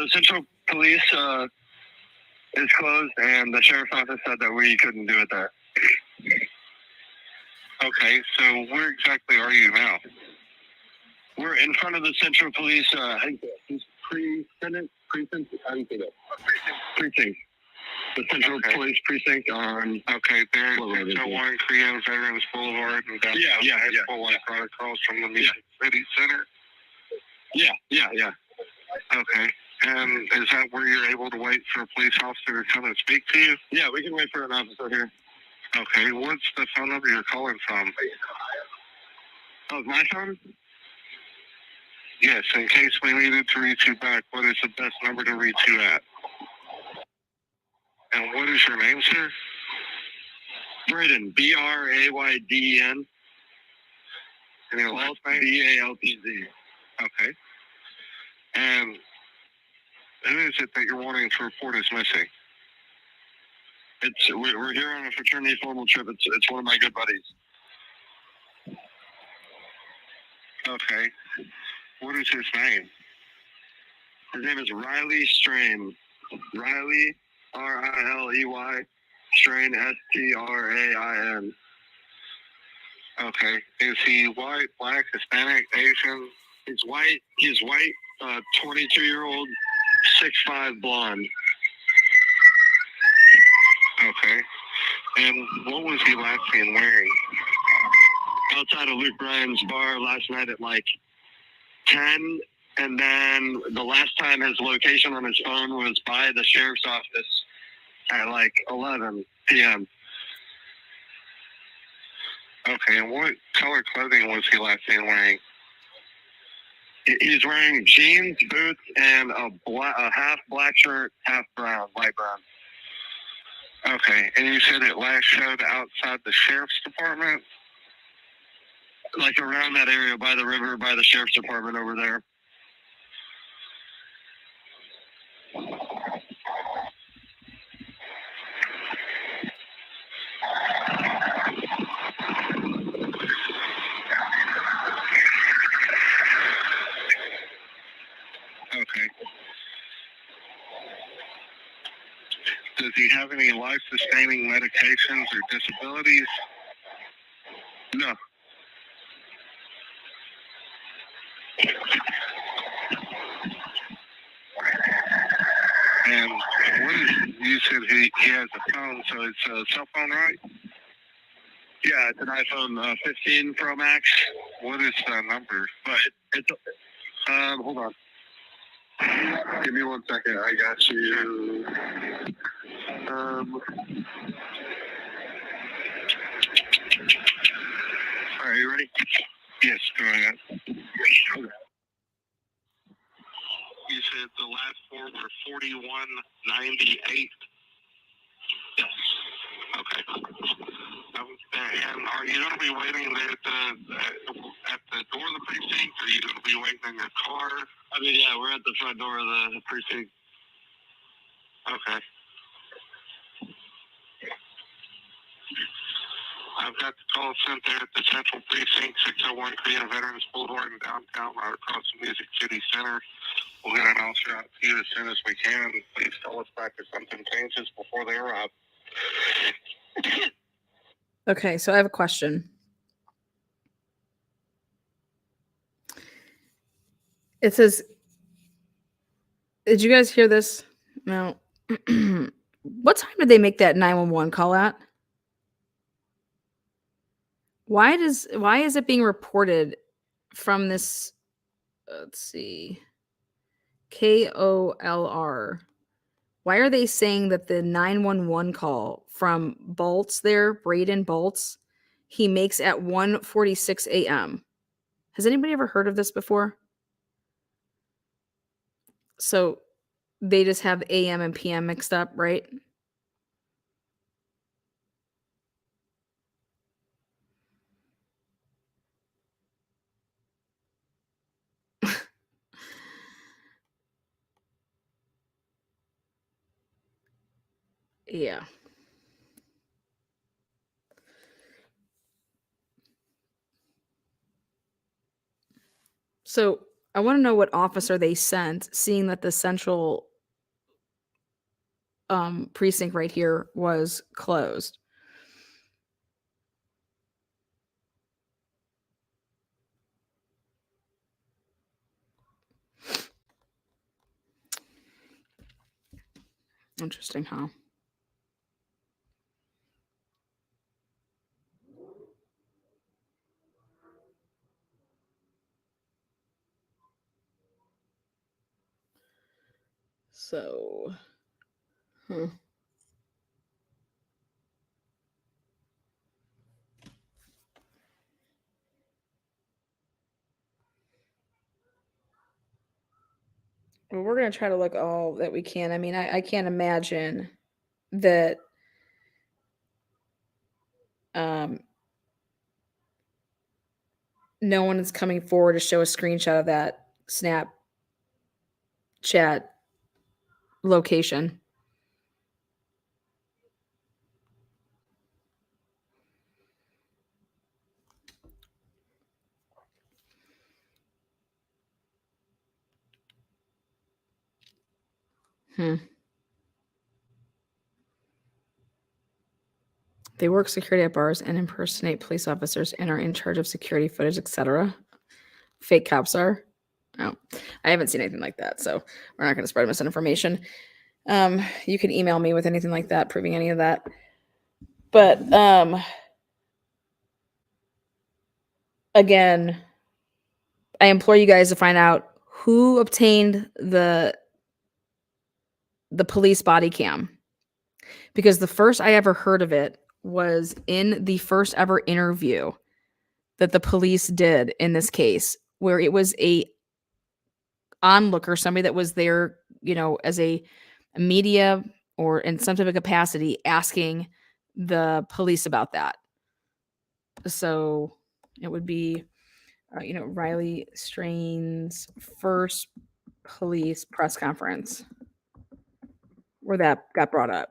Speaker 5: Central Police is closed, and the sheriff's office said that we couldn't do it there. Okay, so where exactly are you now? We're in front of the Central Police precinct. How do you say that? Precinct. The Central Police Precinct on. Okay, there's 601 Korean Veterans Boulevard. And that's full line across from the Music City Center. Yeah. Okay. And is that where you're able to wait for a police officer to come and speak to you? Yeah, we can wait for an officer here. Okay, what's the phone number you're calling from? Oh, my phone? Yes, in case we needed to reach you back, what is the best number to reach you at? And what is your name, sir? Braden, Brayden. And your last name? B-A-L-T-Z. Okay. And who is it that you're wanting to report as missing? We're here on a fraternity formal trip. It's one of my good buddies. Okay. What is his name? His name is Riley Strain. Riley, R-I-L-E-Y, Strain, S-T-R-A-I-N. Okay. Is he white, black, Hispanic, Asian? He's white. 22-year-old, 6'5", blonde. Okay. And what was he last seen wearing? Outside of Luke Bryan's bar last night at like 10. And then the last time his location on his phone was by the sheriff's office at like 11 p.m. Okay, and what color clothing was he last seen wearing? He's wearing jeans, boots, and a half black shirt, half brown, light brown. Okay, and you said it last showed outside the sheriff's department? Like around that area by the river, by the sheriff's department over there. Okay. Does he have any life-sustaining medications or disabilities? No. And you said he has a phone, so it's a cell phone, right? Yeah, it's an iPhone 15 Pro Max. What is the number? But it's hold on. Give me 1 second. I got you. All right, you ready? Yes, go ahead. Okay. You said the last four were 4198. Yes. Okay. And are you going to be waiting there at the door of the precinct, or are you going to be waiting in your car? I mean, yeah, we're at the front door of the precinct. Okay. I've got the call center at the Central Precinct, 601 Korean Veterans Boulevard in downtown, right across the Music City Center. We'll get an officer out to you as soon as we can. Please call us back if something changes before they arrive.
Speaker 1: Okay, so I have a question. It says, did you guys hear this? No. What time did they make that 911 call at? Why is it being reported from this, let's see, KOLR? Why are they saying that the 911 call from Bolts there, Braden Bolts, he makes at 1:46 a.m.? Has anybody ever heard of this before? So they just have AM and PM mixed up, right? Yeah. So I want to know what officer they sent, seeing that the central precinct right here was closed. Interesting, huh? So, well, we're going to try to look all that we can. I mean, I can't imagine that no one is coming forward to show a screenshot of that Snapchat location. They work security at bars and impersonate police officers and are in charge of security footage, etc. Fake cops are. Oh, I haven't seen anything like that, so we're not going to spread misinformation. You can email me with anything like that, proving any of that. But again, I implore you guys to find out who obtained the police body cam, because the first I ever heard of it was in the first ever interview that the police did in this case, where it was a onlooker, somebody that was there, as a media or in some type of capacity, asking the police about that. So it would be, Riley Strain's first police press conference where that got brought up.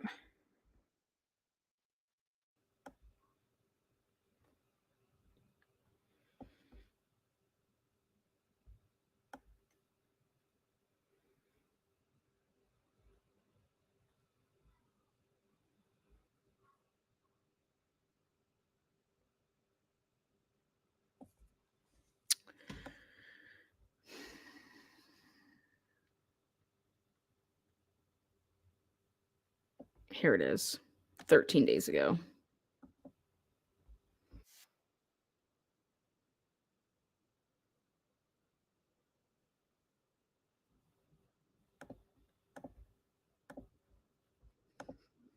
Speaker 1: Here it is, 13 days ago.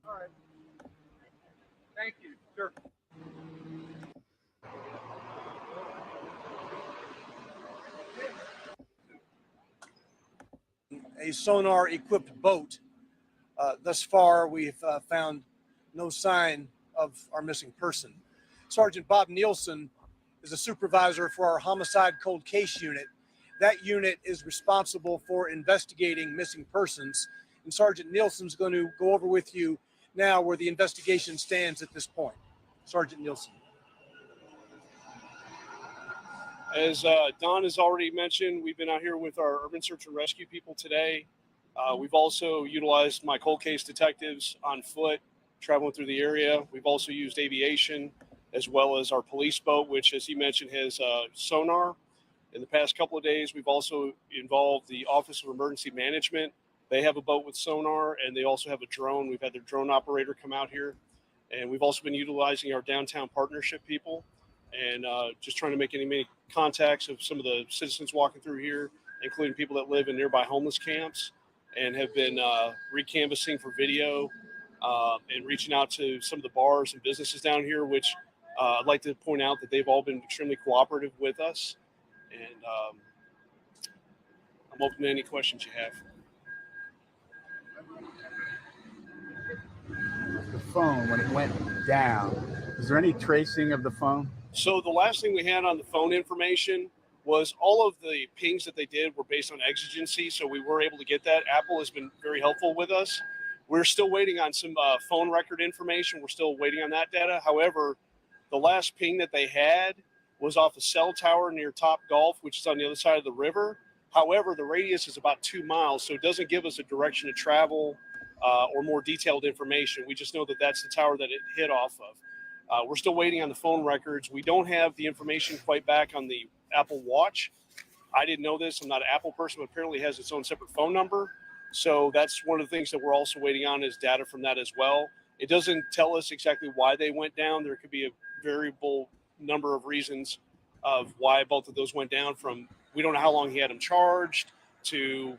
Speaker 8: All right. Thank you. Sure. A sonar-equipped boat. Thus far, we've found no sign of our missing person. Sergeant Bob Nielsen is a supervisor for our homicide cold case unit. That unit is responsible for investigating missing persons, and Sergeant Nielsen's going to go over with you now where the investigation stands at this point. Sergeant Nielsen.
Speaker 2: As Don has already mentioned, we've been out here with our urban search and rescue people today. We've also utilized my cold case detectives on foot, traveling through the area. We've also used aviation, as well as our police boat, which, as he mentioned, has sonar. In the past couple of days, we've also involved the Office of Emergency Management. They have a boat with sonar, and they also have a drone. We've had their drone operator come out here. And we've also been utilizing our downtown partnership people and just trying to make any contacts of some of the citizens walking through here, including people that live in nearby homeless camps, and have been re-canvassing for video and reaching out to some of the bars and businesses down here, which I'd like to point out that they've all been extremely cooperative with us. And I'm open to any questions you have.
Speaker 6: The phone, when it went down, is there any tracing of the phone?
Speaker 2: So the last thing we had on the phone information was all of the pings that they did were based on exigency, so we were able to get that. Apple has been very helpful with us. We're still waiting on some phone record information. We're still waiting on that data. However, the last ping that they had was off a cell tower near Top Golf, which is on the other side of the river. However, the radius is about 2 miles, so it doesn't give us a direction to travel or more detailed information. We just know that that's the tower that it hit off of. We're still waiting on the phone records. We don't have the information quite back on the Apple Watch. I didn't know this. I'm not an Apple person, but apparently it has its own separate phone number. So that's one of the things that we're also waiting on is data from that as well. It doesn't tell us exactly why they went down. There could be a variable number of reasons of why both of those went down, from we don't know how long he had them charged to,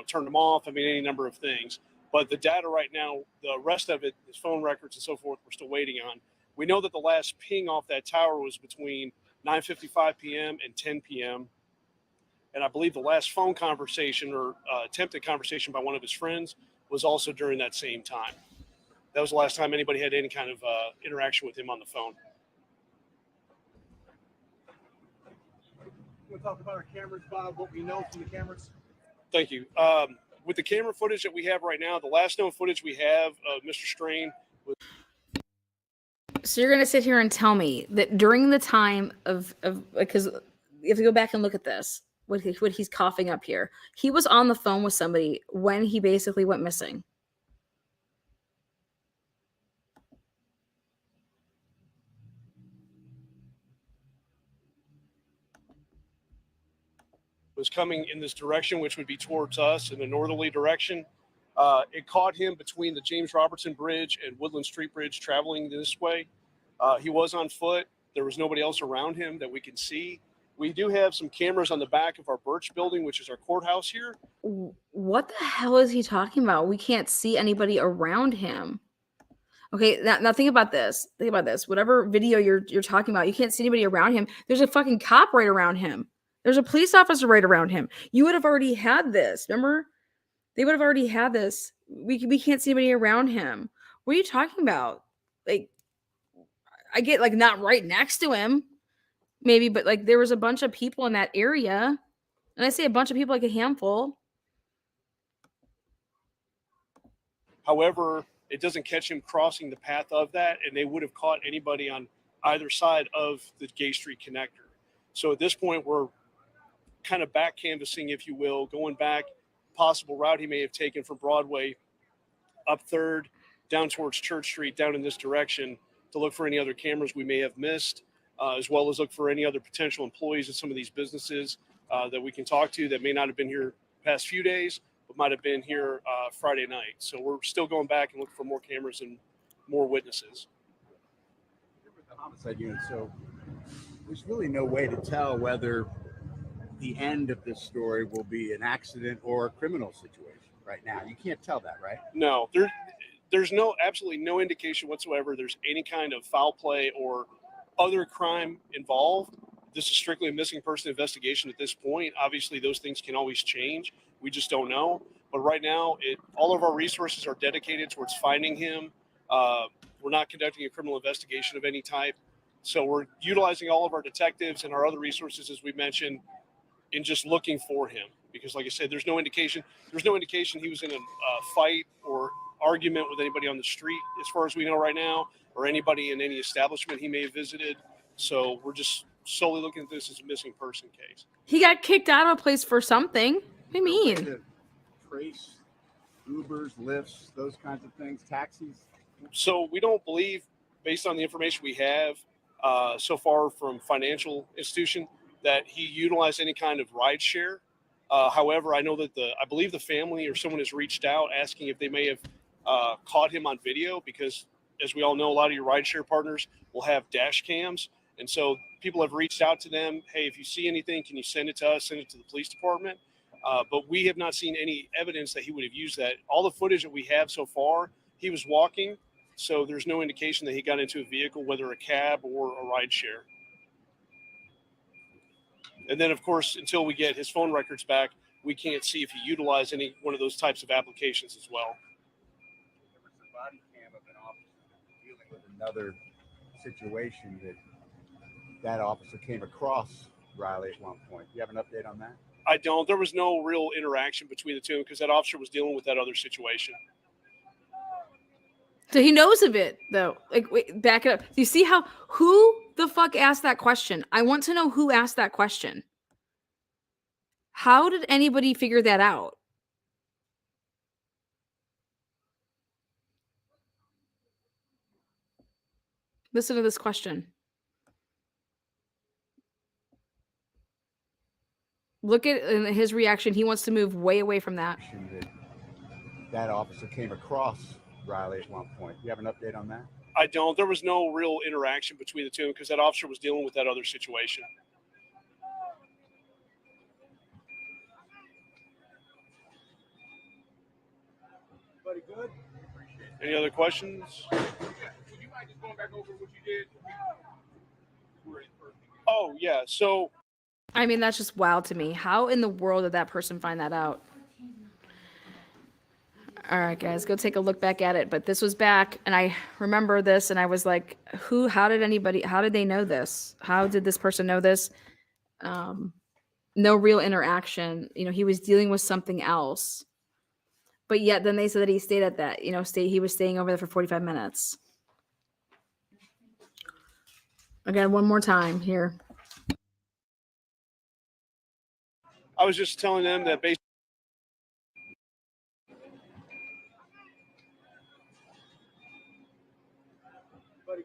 Speaker 2: turned them off. I mean, any number of things. But the data right now, the rest of it, is phone records and so forth, we're still waiting on. We know that the last ping off that tower was between 9:55 p.m. and 10 p.m. And I believe the last phone conversation or attempted conversation by one of his friends was also during that same time. That was the last time anybody had any kind of interaction with him on the phone.
Speaker 6: We'll talk about our cameras, Bob, what we know from the cameras.
Speaker 2: Thank you. With the camera footage that we have right now, the last known footage we have of Mr. Strain was.
Speaker 1: So you're gonna sit here and tell me that during the time of because you have to go back and look at this, what he's coughing up here, he was on the phone with somebody when he basically went missing.
Speaker 2: Was coming in this direction, which would be towards us in a northerly direction. It caught him between the James Robertson Bridge and Woodland Street Bridge traveling this way. He was on foot. There was nobody else around him that we can see. We do have some cameras on the back of our Birch building, which is our courthouse here.
Speaker 1: What the hell is he talking about? We can't see anybody around him. Okay, now think about this. Think about this. Whatever video you're talking about, you can't see anybody around him. There's a fucking cop right around him. There's a police officer right around him. You would have already had this. Remember? They would have already had this. We can't see anybody around him. What are you talking about? Like, I get like not right next to him, maybe, but like there was a bunch of people in that area. And I say a bunch of people, like a handful.
Speaker 2: However, it doesn't catch him crossing the path of that, and they would have caught anybody on either side of the Gay Street connector. So at this point, we're kind of back canvassing, if you will, going back possible route he may have taken from Broadway up 3rd, down towards Church Street, down in this direction to look for any other cameras we may have missed, as well as look for any other potential employees at some of these businesses that we can talk to that may not have been here past few days, but might have been here Friday night. So we're still going back and looking for more cameras and more witnesses.
Speaker 6: The homicide unit, so there's really no way to tell whether the end of this story will be an accident or a criminal situation right now. You can't tell that, right?
Speaker 2: No, there's absolutely no indication whatsoever there's any kind of foul play or other crime involved. This is strictly a missing person investigation at this point. Obviously, those things can always change. We just don't know. But right now, all of our resources are dedicated towards finding him. We're not conducting a criminal investigation of any type. So we're utilizing all of our detectives and our other resources, as we mentioned, in just looking for him. Because like I said, there's no indication he was in a fight or argument with anybody on the street, as far as we know right now, or anybody in any establishment he may have visited. So we're just solely looking at this as a missing person case.
Speaker 1: He got kicked out of a place for something. What do you mean?
Speaker 6: Trace Ubers, Lyfts, those kinds of things, taxis.
Speaker 2: So we don't believe, based on the information we have so far from financial institution, that he utilized any kind of ride share. However, I know that I believe the family or someone has reached out asking if they may have caught him on video, because as we all know, a lot of your rideshare partners will have dash cams. And so people have reached out to them. Hey, if you see anything, can you send it to us, send it to the police department? But we have not seen any evidence that he would have used that. All the footage that we have so far, he was walking. So there's no indication that he got into a vehicle, whether a cab or a rideshare. And then, of course, until we get his phone records back, we can't see if he utilized any one of those types of applications as well.
Speaker 6: There was a body cam of an officer dealing with another situation that officer came across Riley at one point. Do you have an update on that?
Speaker 2: I don't. There was no real interaction between the two because that officer was dealing with that other situation.
Speaker 1: So he knows of it, though. Like, wait, back it up. Do you see who the fuck asked that question? I want to know who asked that question. How did anybody figure that out? Listen to this question. Look at his reaction. He wants to move way away from that.
Speaker 6: That officer came across Riley at one point. Do you have an update on that?
Speaker 2: I don't. There was no real interaction between the two because that officer was dealing with that other situation.
Speaker 6: Everybody good?
Speaker 2: Any other questions?
Speaker 6: Would you mind just going back over what you did?
Speaker 2: Oh, yeah. So,
Speaker 1: I mean, that's just wild to me. How in the world did that person find that out? All right, guys, go take a look back at it. But this was back, and I remember this, and I was like, how did they know this? How did this person know this? no real interaction. You know, he was dealing with something else. But yet then they said that he stayed at that, you know, he was staying over there for 45 minutes. Again, one more time here.
Speaker 2: I was just telling them that based.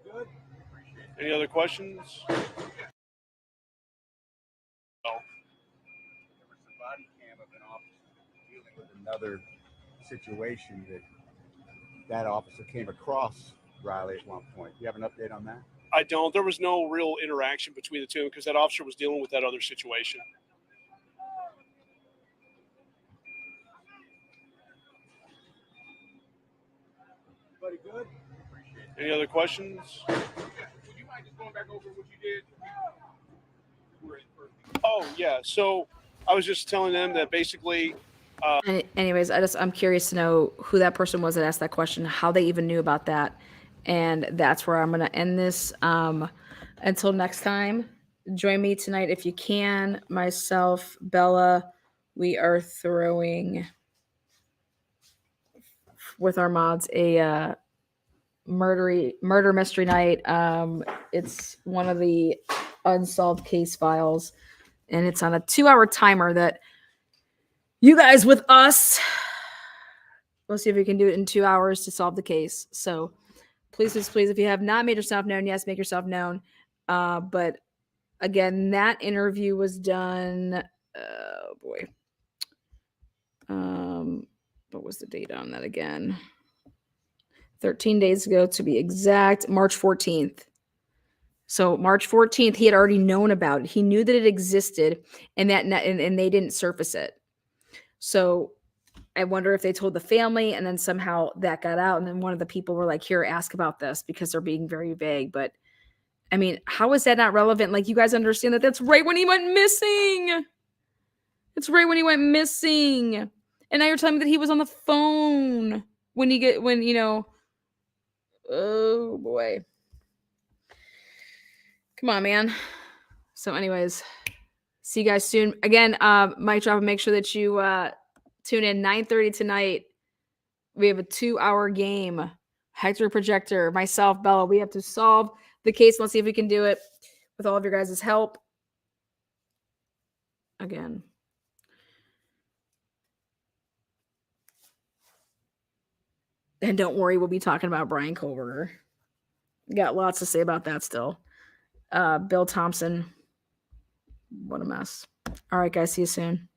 Speaker 6: Good.
Speaker 2: Any other questions? No.
Speaker 6: There was some body cam of an officer dealing with another situation that officer came across Riley at one point. Do you have an update on that?
Speaker 2: I don't. There was no real interaction between the two because that officer was dealing with that other situation.
Speaker 6: Everybody good?
Speaker 2: Any other questions?
Speaker 7: Would you mind just going back over what you did?
Speaker 2: Oh, yeah. So I was just telling them that basically.
Speaker 1: Anyways, I'm curious to know who that person was that asked that question, how they even knew about that. And that's where I'm going to end this. Until next time, join me tonight if you can. Myself, Bella, we are throwing with our mods a murder mystery night. It's one of the unsolved case files, and it's on a 2-hour timer that you guys with us, we'll see if we can do it in 2 hours to solve the case. So please, if you have not made yourself known, yes, make yourself known. But again, that interview was done, oh boy. What was the date on that again? 13 days ago to be exact, March 14th. So March 14th, he had already known about it. He knew that it existed and and they didn't surface it. So I wonder if they told the family and then somehow that got out. And then one of the people were like, here, ask about this because they're being very vague. But I mean, how is that not relevant? Like, you guys understand that that's right when he went missing. It's right when he went missing. And now you're telling me that he was on the phone oh boy. Come on, man. So anyways, see you guys soon. Again, mic drop, make sure that you tune in 9:30 tonight. We have a 2-hour game. Hector Projector, myself, Bella. We have to solve the case. Let's see if we can do it with all of your guys' help. Again. And don't worry, we'll be talking about Brian Koberger. Got lots to say about that still. Bill Thompson. What a mess. All right, guys. See you soon.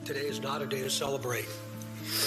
Speaker 10: Today is not a day to celebrate.